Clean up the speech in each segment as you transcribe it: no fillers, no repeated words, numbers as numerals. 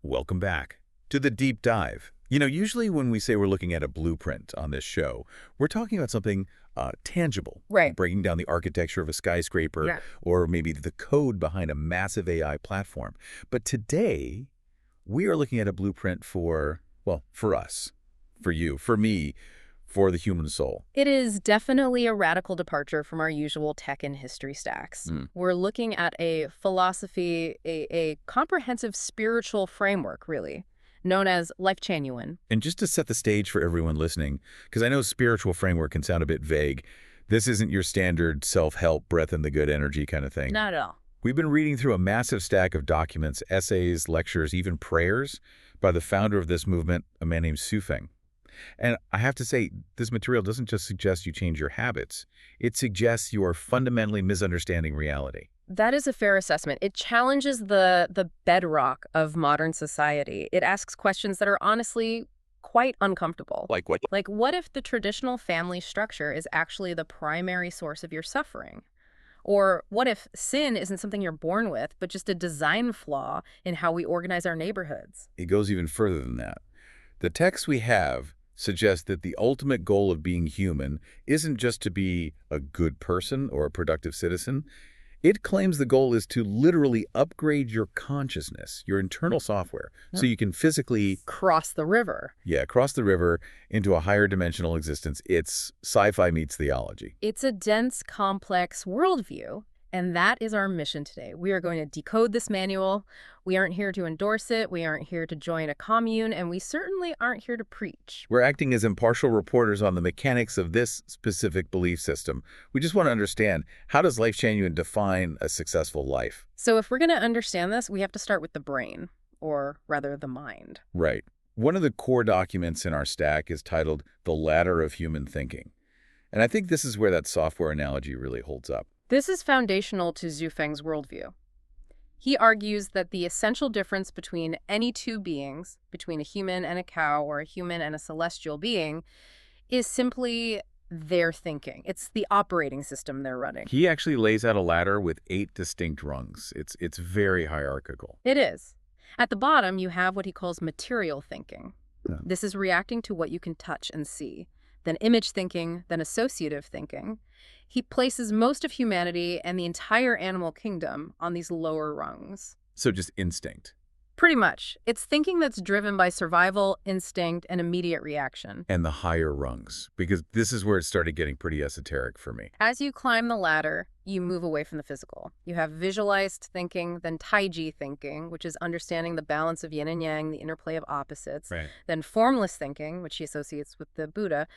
Welcome back to the deep dive. Usually when we say we're looking at a blueprint on this show, we're talking about something tangible, Right. breaking down the architecture of a skyscraper Yeah. or maybe the code behind a massive AI platform. But today, we are looking at a blueprint for, well, for us, for you, for me, for the human soul. It is definitely a radical departure from our usual tech and history stacks. Mm. We're looking at a philosophy, a comprehensive spiritual framework, really, known as Lifechanyuan. And just to set the stage for everyone listening, because I know spiritual framework can sound a bit vague, this isn't your standard self-help, breath and the good energy kind of thing. Not at all. We've been reading through a massive stack of documents, essays, lectures, even prayers by the founder of this movement, a man named Feng. And I have to say, this material doesn't just suggest you change your habits. It suggests you are fundamentally misunderstanding reality. That is a fair assessment. It challenges the bedrock of modern society. It asks questions that are honestly quite uncomfortable. Like what? Like, what if the traditional family structure is actually the primary source of your suffering? Or what if sin isn't something you're born with, but just a design flaw in how we organize our neighborhoods? It goes even further than that. The texts we have suggest that the ultimate goal of being human isn't just to be a good person or a productive citizen. It claims the goal is to literally upgrade your consciousness, your internal software, so you can physically Cross the river. cross the river into a higher dimensional existence. It's sci-fi meets theology. It's a dense, complex worldview, and that is our mission today. We are going to decode this manual. We aren't here to endorse it. We aren't here to join a commune, and we certainly aren't here to preach. We're acting as impartial reporters on the mechanics of this specific belief system. We just want to understand, how does Lifechanyuan define a successful life? So if we're going to understand this, we have to start with the brain, or rather the mind. Right. One of the core documents in our stack is titled The Ladder of Human Thinking. And I think this is where that software analogy really holds up. This is foundational to Feng's worldview. He argues that the essential difference between any two beings, between a human and a cow or a human and a celestial being, is simply their thinking. It's the operating system they're running. He actually lays out a ladder with 8 distinct rungs. It's very hierarchical. It is. At the bottom, you have what he calls material thinking. Yeah. This is reacting to what you can touch and see. Then image thinking, then associative thinking. He places most of humanity and the entire animal kingdom on these lower rungs. So just instinct. Pretty much. It's thinking that's driven by survival, instinct, and immediate reaction. And the higher rungs, because this is where it started getting pretty esoteric for me. As you climb the ladder, you move away from the physical. You have visualized thinking, then taiji thinking, which is understanding the balance of yin and yang, the interplay of opposites. Right. Then formless thinking, which he associates with the Buddha.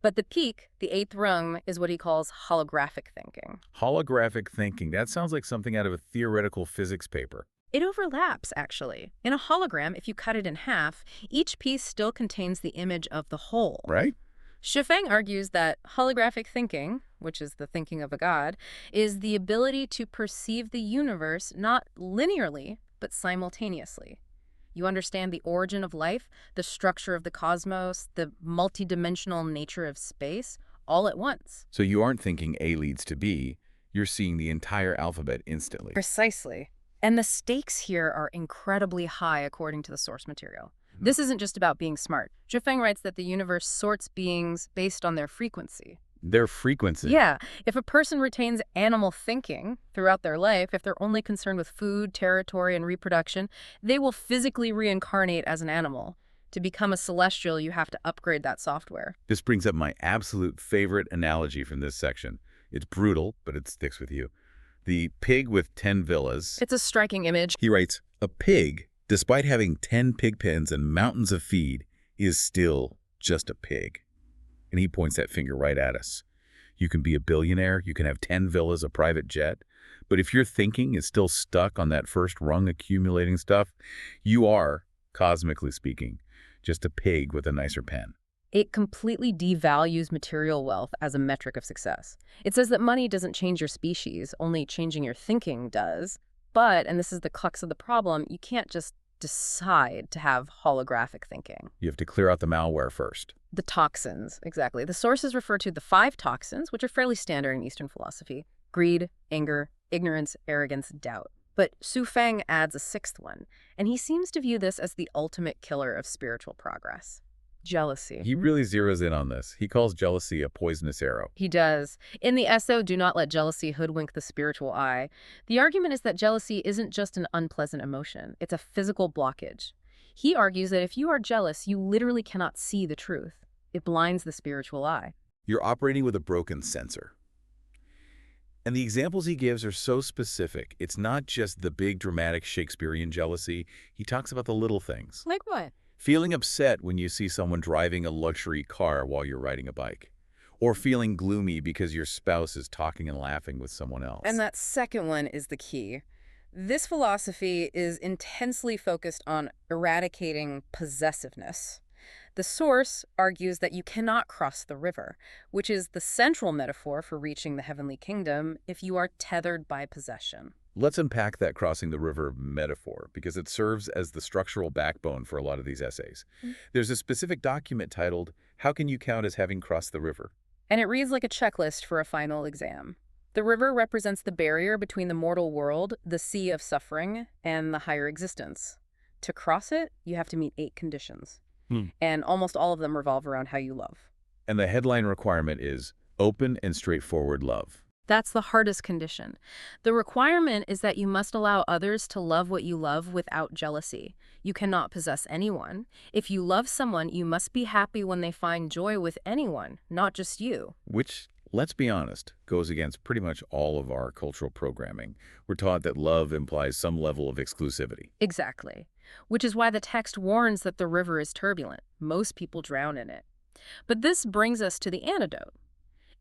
But the peak, the 8th rung, is what he calls holographic thinking. Holographic thinking. That sounds like something out of a theoretical physics paper. It overlaps, actually. In a hologram, if you cut it in half, each piece still contains the image of the whole. Right? Feng argues that holographic thinking, which is the thinking of a god, is the ability to perceive the universe not linearly, but simultaneously. You understand the origin of life, the structure of the cosmos, the multidimensional nature of space, all at once. So you aren't thinking A leads to B. You're seeing the entire alphabet instantly. Precisely. And the stakes here are incredibly high according to the source material. This isn't just about being smart. Feng writes that the universe sorts beings based on their frequency. Their frequency. Yeah. If a person retains animal thinking throughout their life, if they're only concerned with food, territory, and reproduction, they will physically reincarnate as an animal. To become a celestial, you have to upgrade that software. This brings up my absolute favorite analogy from this section. It's brutal, but it sticks with you. The pig with 10 villas. It's a striking image. He writes, a pig, despite having 10 pig pens and mountains of feed, is still just a pig. And he points that finger right at us. You can be a billionaire, you can have 10 villas, a private jet, but if your thinking is still stuck on that first rung accumulating stuff, you are, cosmically speaking, just a pig with a nicer pen. It completely devalues material wealth as a metric of success. It says that money doesn't change your species, only changing your thinking does. But, and this is the crux of the problem, you can't just decide to have holographic thinking. You have to clear out the malware first. The toxins, exactly. The sources refer to the 5 toxins, which are fairly standard in Eastern philosophy: greed, anger, ignorance, arrogance, doubt. But Su Feng adds a sixth one, and he seems to view this as the ultimate killer of spiritual progress: jealousy. He really zeroes in on this. He calls jealousy a poisonous arrow. He does. In the essay, Do Not Let Jealousy Hoodwink the Spiritual Eye, the argument is that jealousy isn't just an unpleasant emotion, it's a physical blockage. He argues that if you are jealous, you literally cannot see the truth. It blinds the spiritual eye. You're operating with a broken sensor. And the examples he gives are so specific. It's not just the big dramatic Shakespearean jealousy. He talks about the little things. Like what? Feeling upset when you see someone driving a luxury car while you're riding a bike. Or feeling gloomy because your spouse is talking and laughing with someone else. And that second one is the key. This philosophy is intensely focused on eradicating possessiveness. The source argues that you cannot cross the river, which is the central metaphor for reaching the heavenly kingdom if you are tethered by possession. Let's unpack that crossing the river metaphor, because it serves as the structural backbone for a lot of these essays. There's a specific document titled, How Can You Count as Having Crossed the River? And it reads like a checklist for a final exam. The river represents the barrier between the mortal world, the sea of suffering, and the higher existence. To cross it, you have to meet 8 conditions. And almost all of them revolve around how you love. And the headline requirement is open and straightforward love. That's the hardest condition. The requirement is that you must allow others to love what you love without jealousy. You cannot possess anyone. If you love someone, you must be happy when they find joy with anyone, not just you. Which, let's be honest, goes against pretty much all of our cultural programming. We're taught that love implies some level of exclusivity. Exactly. Which is why the text warns that the river is turbulent. Most people drown in it. But this brings us to the antidote.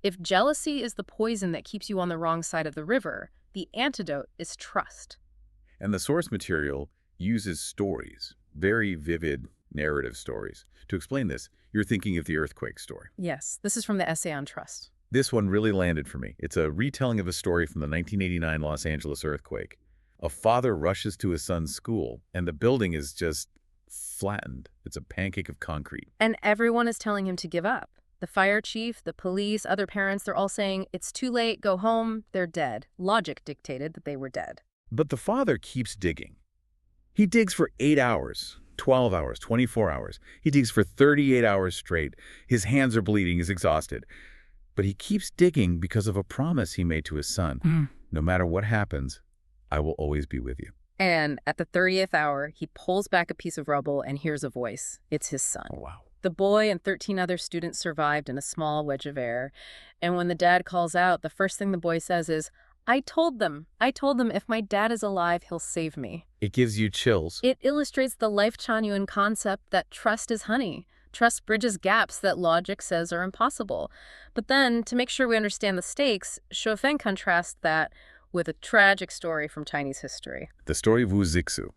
If jealousy is the poison that keeps you on the wrong side of the river, the antidote is trust. And the source material uses stories, very vivid narrative stories. To explain this, you're thinking of the earthquake story. Yes, this is from the essay on trust. This one really landed for me. It's a retelling of a story from the 1989 Los Angeles earthquake. A father rushes to his son's school, and the building is just flattened. It's a pancake of concrete. And everyone is telling him to give up. The fire chief, the police, other parents, they're all saying, it's too late, go home, they're dead. Logic dictated that they were dead. But the father keeps digging. He digs for 8 hours, 12 hours, 24 hours. He digs for 38 hours straight. His hands are bleeding, he's exhausted. But he keeps digging because of a promise he made to his son. No matter what happens, I will always be with you. And at the 30th hour, he pulls back a piece of rubble and hears a voice. It's his son. Oh, wow. The boy and 13 other students survived in a small wedge of air. And when the dad calls out, the first thing the boy says is, I told them if my dad is alive, he'll save me. It gives you chills. It illustrates the Lifechanyuan concept that trust is honey. Trust bridges gaps that logic says are impossible. But then, to make sure we understand the stakes, Su Feng contrasts that with a tragic story from Chinese history. The story of Wu Zixu.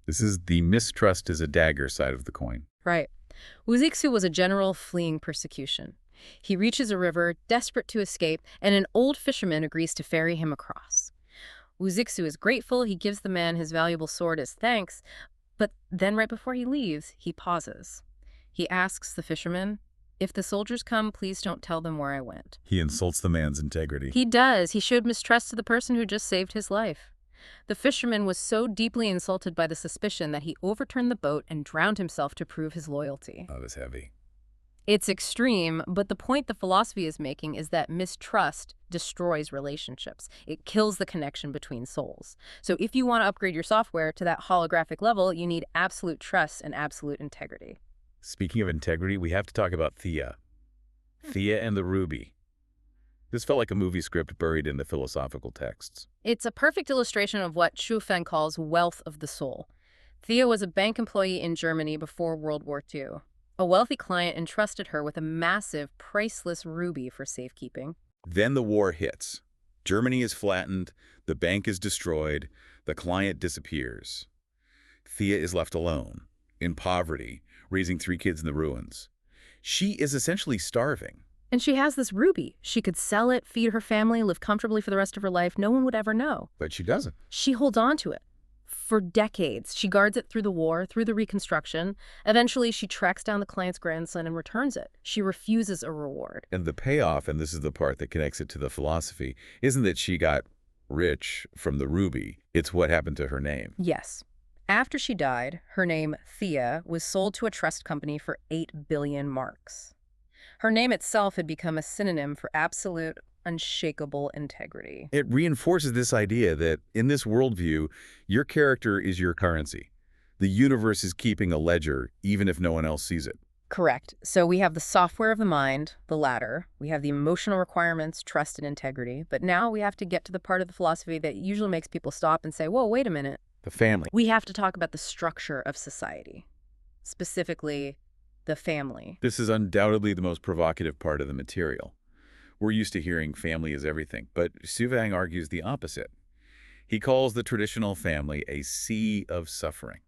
This is the mistrust is a dagger side of the coin. Right. Wu Zixu was a general fleeing persecution. He reaches a river, desperate to escape, and an old fisherman agrees to ferry him across. Wu Zixu is grateful. He gives the man his valuable sword as thanks, but then right before he leaves, he pauses. He asks the fisherman, if the soldiers come, please don't tell them where I went. He insults the man's integrity. He does. He showed mistrust to the person who just saved his life. The fisherman was so deeply insulted by the suspicion that he overturned the boat and drowned himself to prove his loyalty. That was heavy. It's extreme, but the point the philosophy is making is that mistrust destroys relationships. It kills the connection between souls. So if you want to upgrade your software to that holographic level, you need absolute trust and absolute integrity. Speaking of integrity, we have to talk about Thea. Thea and the Ruby. This felt like a movie script buried in the philosophical texts. It's a perfect illustration of what Su Feng calls wealth of the soul. Thea was a bank employee in Germany before World War II. A wealthy client entrusted her with a massive, priceless ruby for safekeeping. Then the war hits. Germany is flattened, the bank is destroyed, the client disappears. Thea is left alone, in poverty, raising 3 kids in the ruins. She is essentially starving. And she has this ruby. She could sell it, feed her family, live comfortably for the rest of her life. No one would ever know. But she doesn't. She holds on to it. For decades, she guards it through the war, through the Reconstruction. Eventually, she tracks down the client's grandson and returns it. She refuses a reward. And the payoff, and this is the part that connects it to the philosophy, isn't that she got rich from the ruby. It's what happened to her name. Yes. After she died, her name, Thea, was sold to a trust company for 8 billion marks. Her name itself had become a synonym for absolute, unshakable integrity. It reinforces this idea that in this worldview, your character is your currency. The universe is keeping a ledger, even if no one else sees it. Correct. So we have the software of the mind, the latter. We have the emotional requirements, trust and integrity. But now we have to get to the part of the philosophy that usually makes people stop and say, whoa, wait a minute. The family. We have to talk about the structure of society, specifically the family. This is undoubtedly the most provocative part of the material. We're used to hearing family is everything, but Suvang argues the opposite. He calls the traditional family a sea of suffering.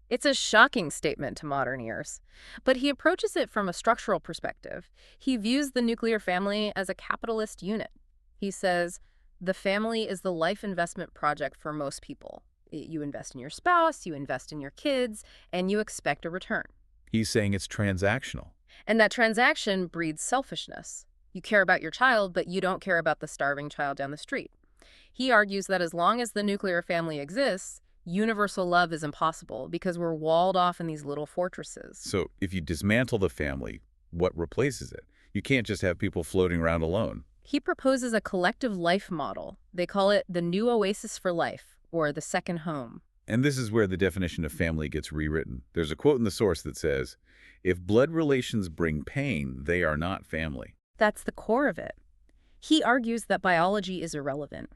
It's a shocking statement to modern ears, but he approaches it from a structural perspective. He views the nuclear family as a capitalist unit. He says, the family is the life investment project for most people. You invest in your spouse, you invest in your kids, and you expect a return. He's saying it's transactional. And that transaction breeds selfishness. You care about your child, but you don't care about the starving child down the street. He argues that as long as the nuclear family exists, universal love is impossible because we're walled off in these little fortresses. So if you dismantle the family, what replaces it? You can't just have people floating around alone. He proposes a collective life model. They call it the new oasis for life, or the second home. And this is where the definition of family gets rewritten. There's a quote in the source that says, if blood relations bring pain, they are not family. That's the core of it. He argues that biology is irrelevant.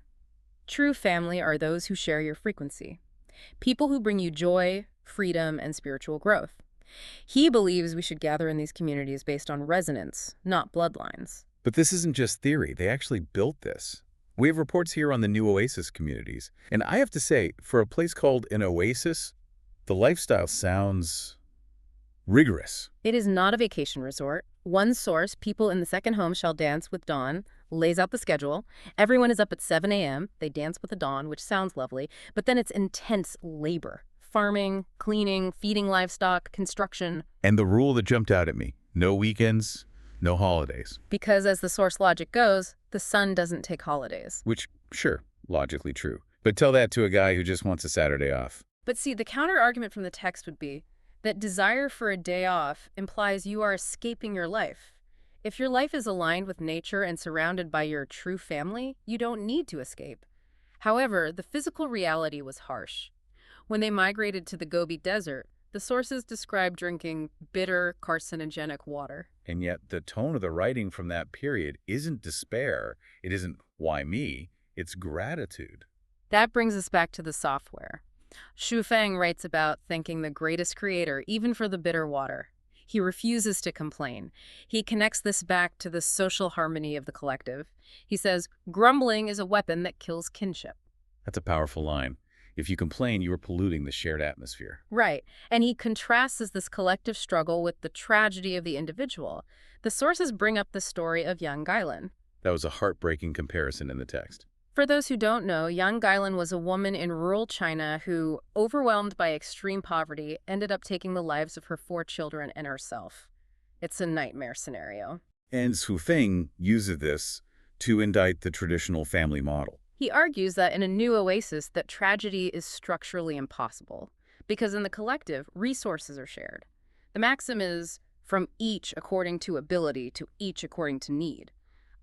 True family are those who share your frequency. People who bring you joy, freedom, and spiritual growth. He believes we should gather in these communities based on resonance, not bloodlines. But this isn't just theory. They actually built this. We have reports here on the new oasis communities. And I have to say, for a place called an oasis, the lifestyle sounds rigorous. It is not a vacation resort. One source, people in the second home shall dance with dawn, lays out the schedule. Everyone is up at 7 a.m. They dance with the dawn, which sounds lovely, but then it's intense labor. Farming, cleaning, feeding livestock, construction. And the rule that jumped out at me, no weekends, no holidays. Because as the source logic goes, the sun doesn't take holidays. Which, sure, logically true. But tell that to a guy who just wants a Saturday off. But see, the counter-argument from the text would be that desire for a day off implies you are escaping your life. If your life is aligned with nature and surrounded by your true family, you don't need to escape. However, the physical reality was harsh. When they migrated to the Gobi Desert, the sources described drinking bitter, carcinogenic water. And yet the tone of the writing from that period isn't despair. It isn't, why me? It's gratitude. That brings us back to the software. Xu Feng writes about thanking the greatest creator, even for the bitter water. He refuses to complain. He connects this back to the social harmony of the collective. He says, grumbling is a weapon that kills kinship. That's a powerful line. If you complain, you are polluting the shared atmosphere. Right. And he contrasts this collective struggle with the tragedy of the individual. The sources bring up the story of Yang Gailan. That was a heartbreaking comparison in the text. For those who don't know, Yang Gailan was a woman in rural China who, overwhelmed by extreme poverty, ended up taking the lives of her 4 children and herself. It's a nightmare scenario. And Xu Feng uses this to indict the traditional family model. He argues that in a new oasis that tragedy is structurally impossible, because in the collective, resources are shared. The maxim is, from each according to ability to each according to need.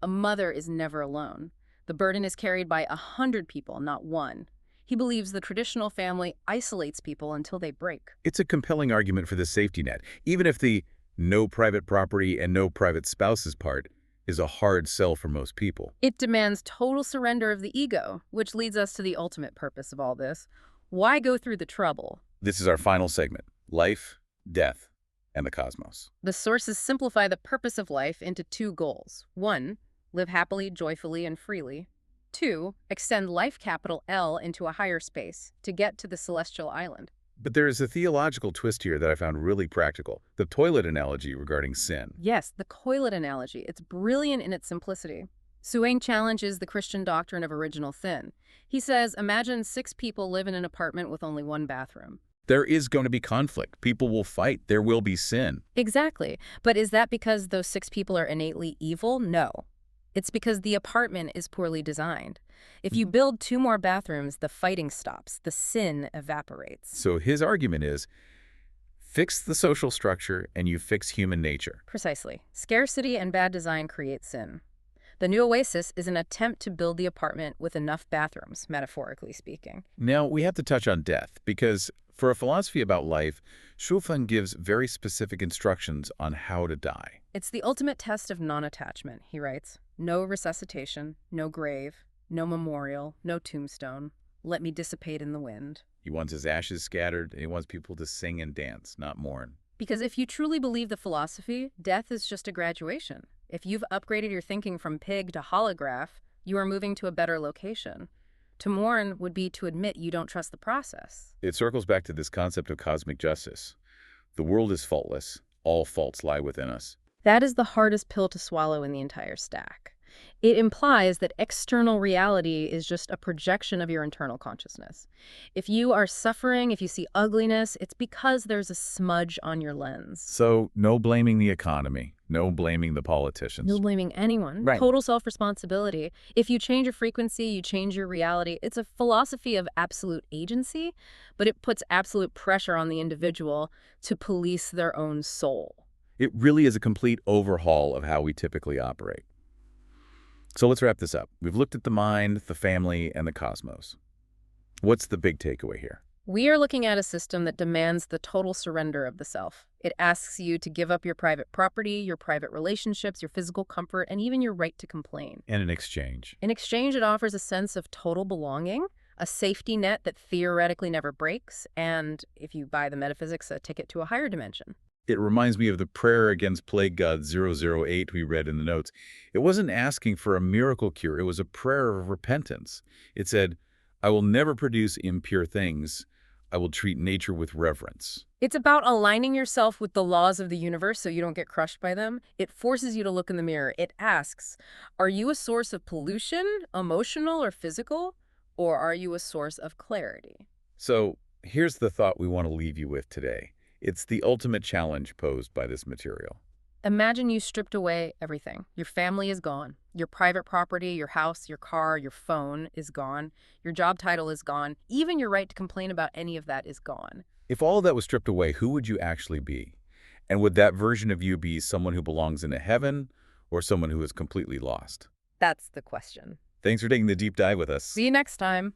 A mother is never alone. The burden is carried by 100 people, not one. He believes the traditional family isolates people until they break. It's a compelling argument for the safety net, even if the no private property and no private spouses part is a hard sell for most people. It demands total surrender of the ego, which leads us to the ultimate purpose of all this. Why go through the trouble? This is our final segment, life, death, and the cosmos. The sources simplify the purpose of life into 2 goals. 1, live happily, joyfully, and freely. 2, extend life capital L into a higher space to get to the celestial island. But there is a theological twist here that I found really practical, the toilet analogy regarding sin. Yes, the toilet analogy. It's brilliant in its simplicity. Suang challenges the Christian doctrine of original sin. He says, imagine 6 people live in an apartment with only 1 bathroom. There is going to be conflict. People will fight. There will be sin. Exactly. But is that because those 6 people are innately evil? No. It's because the apartment is poorly designed. If you Mhm. build 2 more bathrooms, the fighting stops, the sin evaporates. So his argument is, fix the social structure and you fix human nature. Precisely. Scarcity and bad design create sin. The new oasis is an attempt to build the apartment with enough bathrooms, metaphorically speaking. Now, we have to touch on death, because for a philosophy about life, Schulfan gives very specific instructions on how to die. It's the ultimate test of non-attachment, he writes. No resuscitation, no grave, no memorial, no tombstone. Let me dissipate in the wind. He wants his ashes scattered, and he wants people to sing and dance, not mourn. Because if you truly believe the philosophy, death is just a graduation. If you've upgraded your thinking from pig to holograph, you are moving to a better location. To mourn would be to admit you don't trust the process. It circles back to this concept of cosmic justice. The world is faultless. All faults lie within us. That is the hardest pill to swallow in the entire stack. It implies that external reality is just a projection of your internal consciousness. If you are suffering, if you see ugliness, it's because there's a smudge on your lens. So, no blaming the economy. No blaming the politicians. No blaming anyone. Right. Total self-responsibility. If you change your frequency, you change your reality. It's a philosophy of absolute agency, but it puts absolute pressure on the individual to police their own soul. It really is a complete overhaul of how we typically operate. So let's wrap this up. We've looked at the mind, the family, and the cosmos. What's the big takeaway here? We are looking at a system that demands the total surrender of the self. It asks you to give up your private property, your private relationships, your physical comfort, and even your right to complain. And in exchange. In exchange, it offers a sense of total belonging, a safety net that theoretically never breaks, and, if you buy the metaphysics, a ticket to a higher dimension. It reminds me of the prayer against plague god 008 we read in the notes. It wasn't asking for a miracle cure. It was a prayer of repentance. It said, I will never produce impure things. I will treat nature with reverence. It's about aligning yourself with the laws of the universe so you don't get crushed by them. It forces you to look in the mirror. It asks, are you a source of pollution, emotional or physical, or are you a source of clarity? So here's the thought we want to leave you with today. It's the ultimate challenge posed by this material. Imagine you stripped away everything. Your family is gone. Your private property, your house, your car, your phone is gone. Your job title is gone. Even your right to complain about any of that is gone. If all of that was stripped away, who would you actually be? And would that version of you be someone who belongs in a heaven or someone who is completely lost? That's the question. Thanks for taking the deep dive with us. See you next time.